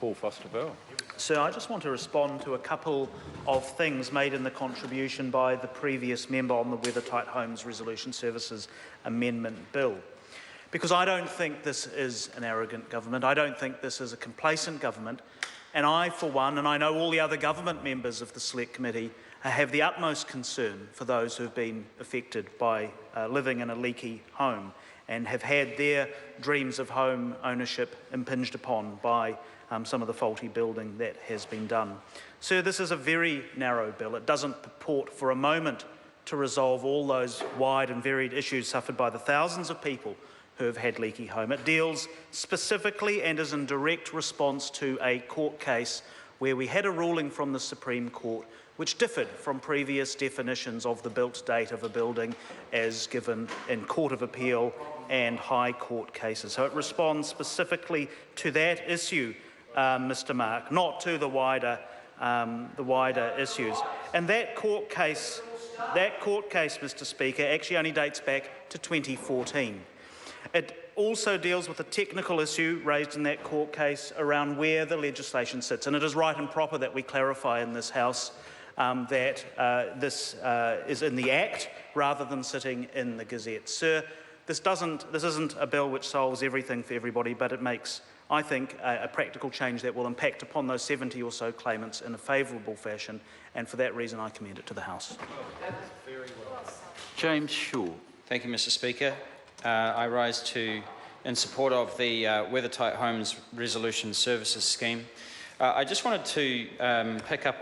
Paul Foster-Bell. Sir, I just want to respond to a couple of things made in the contribution by the previous member on the Weathertight Homes Resolution Services Amendment Bill. Because I don't think this is an arrogant government. I don't think this is a complacent government. And I, for one, and I know all the other government members of the Select Committee, have the utmost concern for those who have been affected by living in a leaky home and have had their dreams of home ownership impinged upon by some of the faulty building that has been done. Sir, this is a very narrow bill. It doesn't purport for a moment to resolve all those wide and varied issues suffered by the thousands of people who have had leaky home. It deals specifically and is in direct response to a court case where we had a ruling from the Supreme Court which differed from previous definitions of the built date of a building as given in Court of Appeal and High Court cases. So it responds specifically to that issue, Mr. Mark, not to the wider issues. And that court case, Mr. Speaker, actually only dates back to 2014. It also deals with a technical issue raised in that court case around where the legislation sits, and it is right and proper that we clarify in this House that this is in the Act rather than sitting in the Gazette. Sir, this isn't a bill which solves everything for everybody, but it makes, I think, a practical change that will impact upon those 70 or so claimants in a favourable fashion, and for that reason I commend it to the House. James Shaw. Thank you, Mr. Speaker. I rise in support of the Weathertight Homes Resolution Services Scheme. I just wanted to pick up on